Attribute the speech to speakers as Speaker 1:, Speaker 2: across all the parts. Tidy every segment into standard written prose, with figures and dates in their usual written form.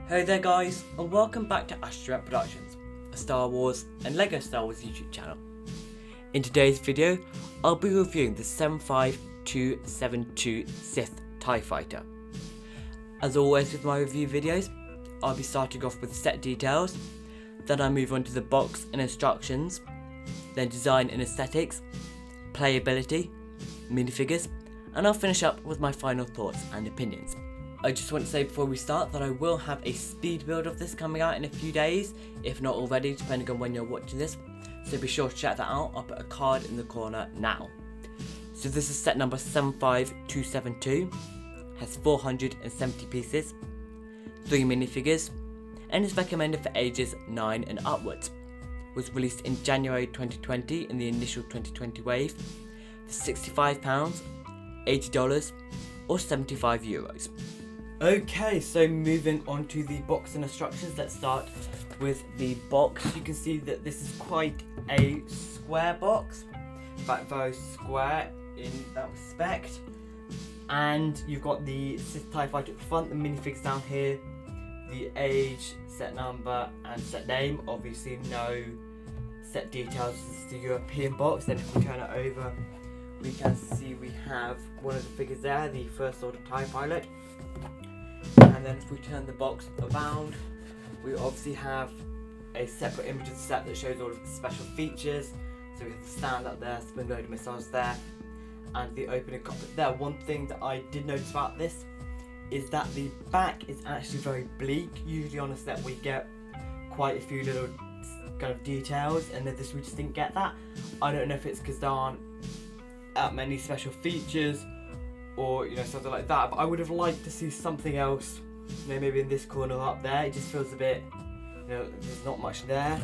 Speaker 1: Hey there guys, and welcome back to Astromech Productions, a Star Wars and LEGO Star Wars YouTube channel. In today's video, I'll be reviewing the 75272 Sith TIE Fighter. As always with my review videos, I'll be starting off with set details, then I move on to the box and instructions, then design and aesthetics, playability, minifigures, and I'll finish up with my final thoughts and opinions. I just want to say before we start that I will have a speed build of this coming out in a few days, if not already, depending on when you're watching this, so be sure to check that out. I'll put a card in the corner now. So this is set number 75272, has 470 pieces, 3 minifigures, and is recommended for ages 9 and upwards. Was released in January 2020 in the initial 2020 wave for £65, $80 or €75. Okay, so moving on to the box and instructions, let's start with the box. You can see that this is quite a square box, in fact very square in that respect. And you've got the Sith TIE Fighter at the front, the minifigs down here, the age, set number and set name. Obviously no set details, this is the European box. Then if we turn it over, we can see we have one of the figures there, the First Order TIE Pilot. And then if we turn the box around, we obviously have a separate image of the set that shows all of the special features. So we have the stand up there, spring-loaded missiles there, and the opening cockpit there. One thing that I did notice about this is that the back is actually very bleak. Usually on a set we get quite a few little kind of details, and this we just didn't get that. I don't know if it's because there aren't that many special features or something like that, but I would have liked to see something else, maybe in this corner up there. It just feels a bit, there's not much there.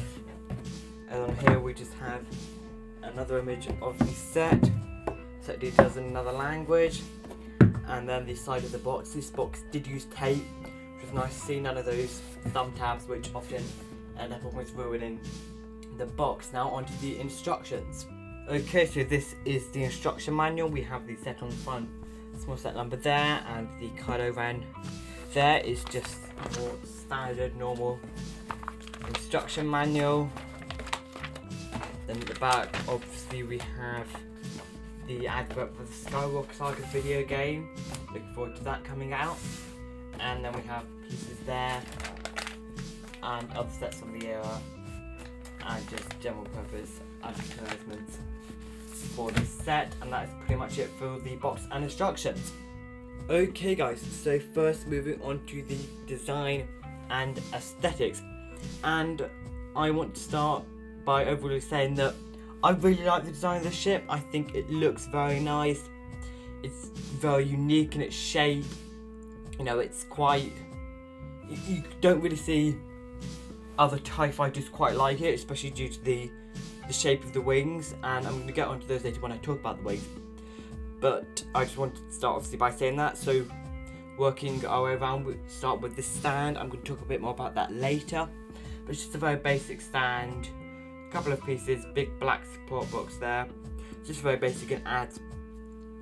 Speaker 1: And on here we just have another image of the set details in another language, and then the side of the box. This box did use tape, which was nice to see, none of those thumb tabs which often end up almost ruining the box. Now onto the instructions. Okay, so this is the instruction manual. We have the set on the front, small set number there, and the Kylo Ren there is just more standard normal instruction manual. Then at the back obviously we have the advert for the Skywalker Saga video game, looking forward to that coming out. And then we have pieces there and other sets from the era and just general purpose advertisements for this set, and that's pretty much it for the box and instructions. Okay guys, so first moving on to the design and aesthetics, and I want to start by overall saying that I really like the design of the ship. I think it looks very nice, it's very unique in its shape. It's quite, you don't really see other TIE fighters quite like it, especially due to the shape of the wings, and I'm going to get onto those later when I talk about the wings. But I just wanted to start obviously by saying that. So working our way around, we start with this stand. I'm going to talk a bit more about that later, but it's just a very basic stand, a couple of pieces, big black support box there, just very basic and adds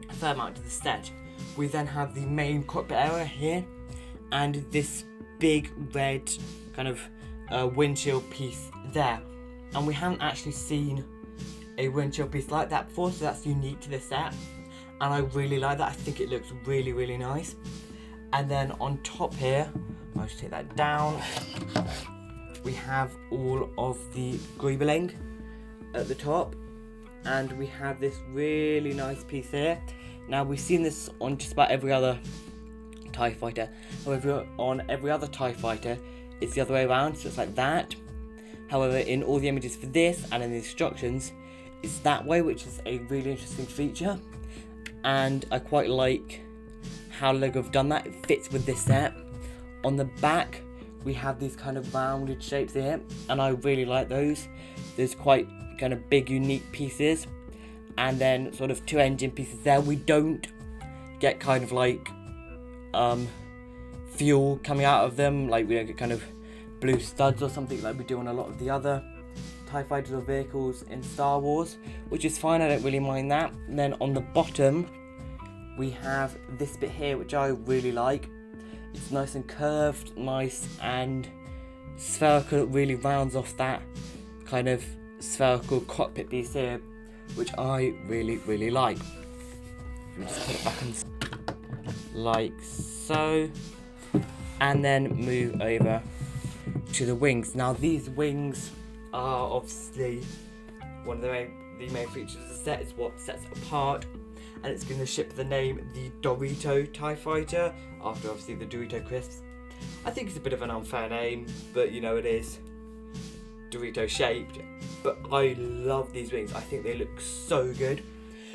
Speaker 1: a fair amount to the set. We then have the main cockpit area here, and this big red kind of windshield piece there, and we haven't actually seen a windshield piece like that before, so that's unique to this set, and I really like that. I think it looks really, really nice. And then on top here, I'll just take that down, we have all of the greebling at the top, and we have this really nice piece here. Now we've seen this on just about every other TIE Fighter, however on every other TIE Fighter it's the other way around, so it's like that. However, in all the images for this and in the instructions, it's that way, which is a really interesting feature. And I quite like how LEGO have done that. It fits with this set. On the back, we have these kind of rounded shapes here, and I really like those. There's quite kind of big, unique pieces. And then sort of 2 engine pieces there. We don't get kind of like fuel coming out of them, like we don't get kind of blue studs or something like we do on a lot of the other TIE Fighters or vehicles in Star Wars, which is fine, I don't really mind that. And then on the bottom we have this bit here, which I really like. It's nice and curved, nice and spherical. It really rounds off that kind of spherical cockpit piece here, which I really like. We just put it back in like so, and then move over to the wings. Now these wings are obviously one of the main features of the set. It's what sets it apart, and it's going to ship the name the Dorito TIE Fighter after obviously the Dorito crisps. I think it's a bit of an unfair name, but you know, it is Dorito shaped. But I love these wings. I think they look so good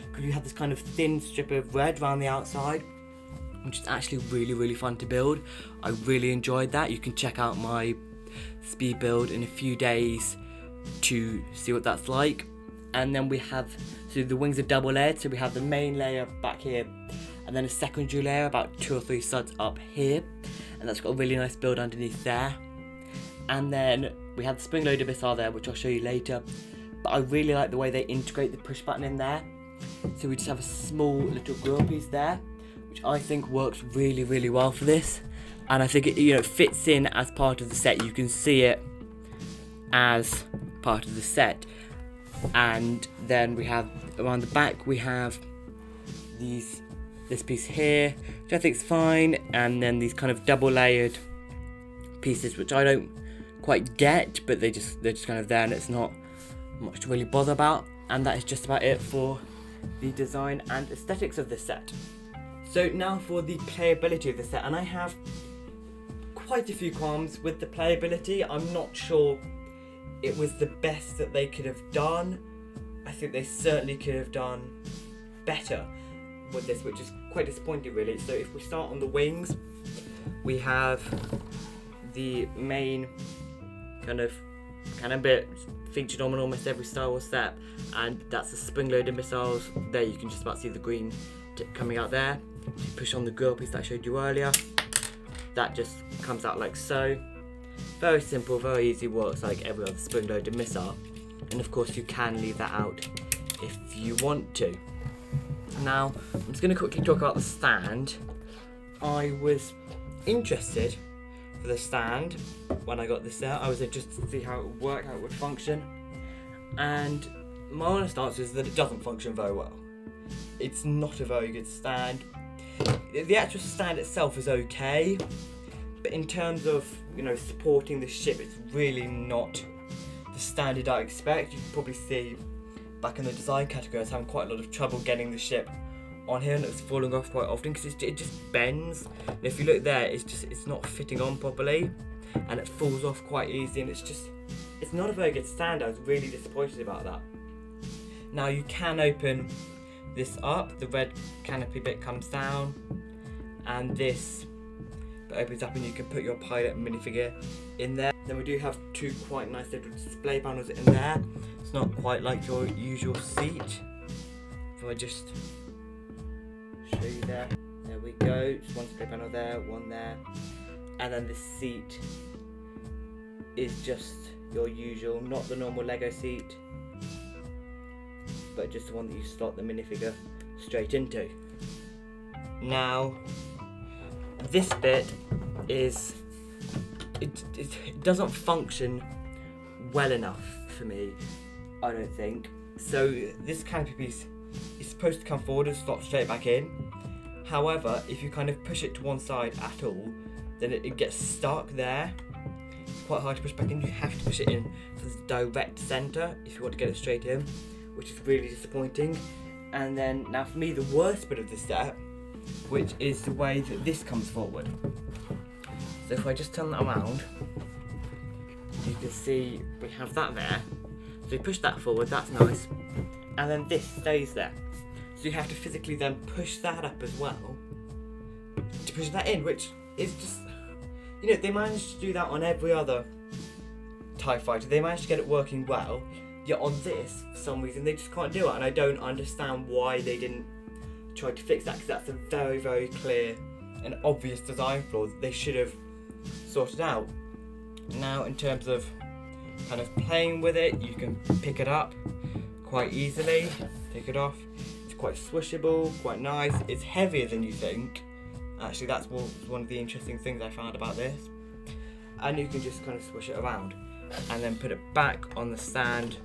Speaker 1: because you have this kind of thin strip of red around the outside, which is actually really fun to build. I really enjoyed that. You can check out my speed build in a few days to see what that's like. And then we have, so the wings are double layered, so we have the main layer back here and then a secondary layer about 2 or 3 studs up here, and that's got a really nice build underneath there. And then we have the spring-loaded missile there, which I'll show you later, but I really like the way they integrate the push button in there. So we just have a small little grill piece there, which I think works really well for this, and I think it, you know, fits in as part of the set. You can see it as part of the set. And then we have around the back we have this piece here, which I think is fine, and then these kind of double layered pieces which I don't quite get, but they're just kind of there, and it's not much to really bother about. And that is just about it for the design and aesthetics of this set. So now for the playability of the set, and I have quite a few qualms with the playability. I'm not sure it was the best that they could have done. I think they certainly could have done better with this, which is quite disappointing really. So if we start on the wings, we have the main kind of bit featured on almost every Star Wars set, and that's the spring-loaded missiles. There you can just about see the green tip coming out there. If you push on the grill piece that I showed you earlier, that just comes out like so. Very simple, very easy, works like every other spring-loaded missile. And of course you can leave that out if you want to. Now, I'm just going to quickly talk about the stand. I was interested for the stand when I got this set. I was interested to see how it would work, how it would function. And my honest answer is that it doesn't function very well. It's not a very good stand. The actual stand itself is okay, but in terms of, you know, supporting the ship, it's really not the standard I expect. You can probably see back in the design category I was having quite a lot of trouble getting the ship on here, and it's falling off quite often because it just bends. And if you look there, it's not fitting on properly, and it falls off quite easy, and it's not a very good stand. I was really disappointed about that. Now you can open this up, the red canopy bit comes down, and this opens up and you can put your pilot minifigure in there. Then we do have 2 quite nice little display panels in there. It's not quite like your usual seat. If I just show you there. There we go. Just one display panel there, one there. And then the seat is just your usual, not the normal Lego seat, but just the one that you slot the minifigure straight into. Now, this bit is, it doesn't function well enough for me, I don't think. So this canopy piece is supposed to come forward and slot straight back in. However, if you kind of push it to one side at all, then it gets stuck there. It's quite hard to push back in. You have to push it in to the direct centre if you want to get it straight in, which is really disappointing. And then now for me, the worst bit of this set, which is the way that this comes forward. So if I just turn that around, you can see we have that there. So you push that forward, that's nice. And then this stays there. So you have to physically then push that up as well to push that in, which is just, you know, they managed to do that on every other TIE Fighter. They managed to get it working well, yet on this, for some reason, they just can't do it. And I don't understand why they didn't try to fix that, because that's a very clear and obvious design flaw that they should have sorted out. Now, in terms of kind of playing with it, you can pick it up quite easily, take it off. It's quite swishable, quite nice. It's heavier than you think, Actually, that's one of the interesting things I found about this. And you can just kind of swish it around and then put it back on the stand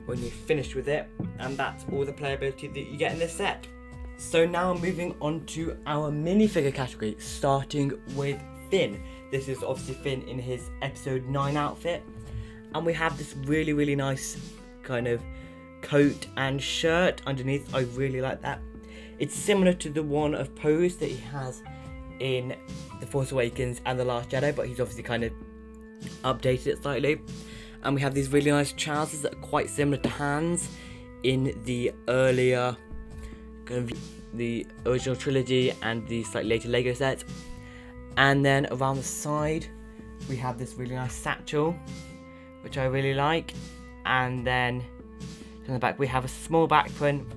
Speaker 1: when you're finished with it, and that's all the playability that you get in this set. So now moving on to our minifigure category, starting with Finn. This is obviously Finn in his episode 9 outfit, and we have this really nice kind of coat and shirt underneath. I really like that. It's similar to the one of Pose that he has in The Force Awakens and The Last Jedi, but he's obviously kind of updated it slightly. And we have these really nice trousers that are quite similar to Han's in the earlier, kind of the original trilogy and the slightly later Lego set. And then around the side, we have this really nice satchel, which I really like. And then on the back, we have a small back print,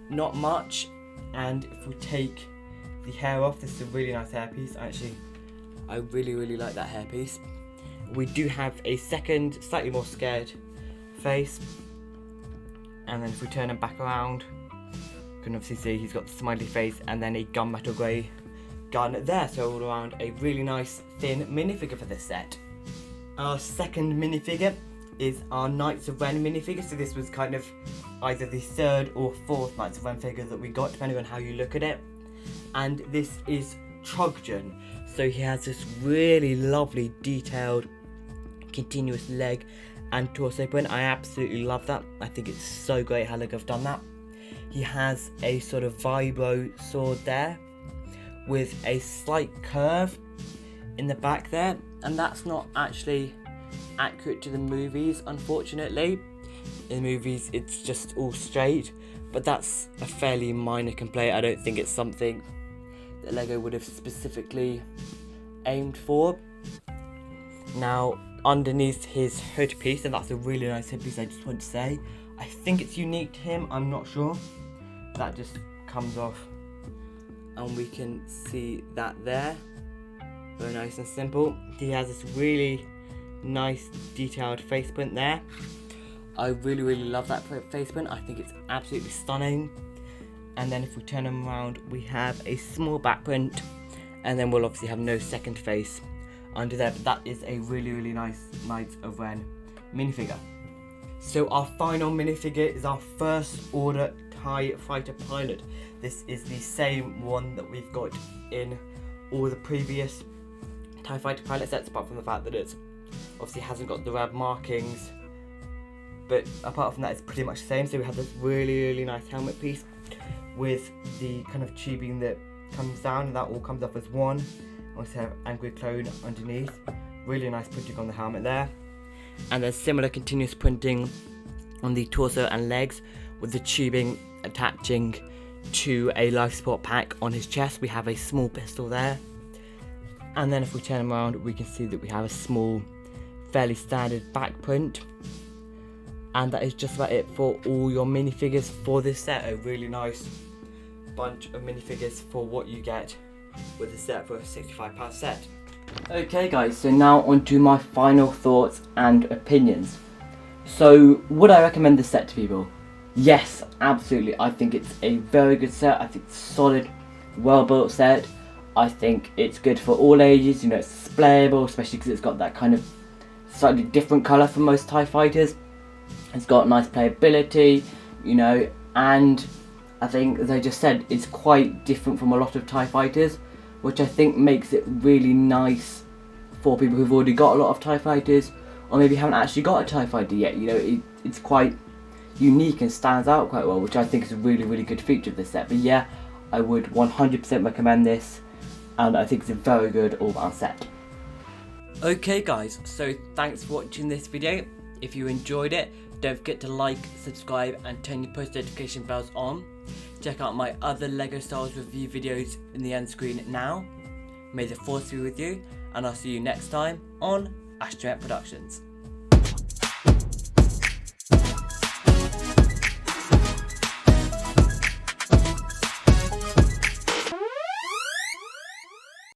Speaker 1: not much. And if we take the hair off, this is a really nice hairpiece. Actually, I really like that hairpiece. We do have a second, slightly more scared face. And then if we turn him back around, you can obviously see he's got the smiley face and then a gunmetal grey gun there. So all around a really nice thin minifigure for this set. Our second minifigure is our Knights of Ren minifigure. So this was kind of either the third or fourth Knights of Ren figure that we got, depending on how you look at it. And this is Trogdon. So he has this really lovely detailed continuous leg and torso print. I absolutely love that. I think it's so great how Lego have done that. He has a sort of vibro sword there with a slight curve in the back there, and that's not actually accurate to the movies, unfortunately. In the movies it's just all straight, but that's a fairly minor complaint. I don't think it's something that Lego would have specifically aimed for. Now underneath his hood piece, and that's a really nice hood piece, I just want to say, I think it's unique to him, I'm not sure. That just comes off and we can see that there. Very nice and simple. He has this really nice detailed face print there. I really love that face print. I think it's absolutely stunning. And then if we turn him around, we have a small back print, and then we'll obviously have no second face under there, but that is a really nice Knights of Ren minifigure. So our final minifigure is our First Order TIE Fighter pilot. This is the same one that we've got in all the previous TIE Fighter pilot sets, apart from the fact that it obviously hasn't got the red markings, but apart from that it's pretty much the same. So we have this really nice helmet piece with the kind of tubing that comes down, and that all comes off as one. Also have angry clone underneath. Really nice printing on the helmet there. And there's similar continuous printing on the torso and legs, with the tubing attaching to a life support pack on his chest. We have a small pistol there. And then if we turn him around, we can see that we have a small, fairly standard back print. And that is just about it for all your minifigures for this set. A really nice bunch of minifigures for what you get with a set for a £65 set. Okay guys, so now on to my final thoughts and opinions. So would I recommend this set to people? Yes, absolutely. I think it's a very good set. I think it's a solid, well built set. I think it's good for all ages. You know, it's displayable, especially because it's got that kind of slightly different colour from most TIE Fighters. It's got nice playability, you know, and I think, as I just said, it's quite different from a lot of TIE Fighters, which I think makes it really nice for people who've already got a lot of TIE Fighters, or maybe haven't actually got a TIE Fighter yet. You know, it's quite unique and stands out quite well, which I think is a really good feature of this set. But yeah, I would 100% recommend this, and I think it's a very good all-round set. Okay guys, so thanks for watching this video. If you enjoyed it, don't forget to like, subscribe and turn your post notification bells on. Check out my other LEGO Star Wars review videos in the end screen now. May the Force be with you, and I'll see you next time on Astromech Productions.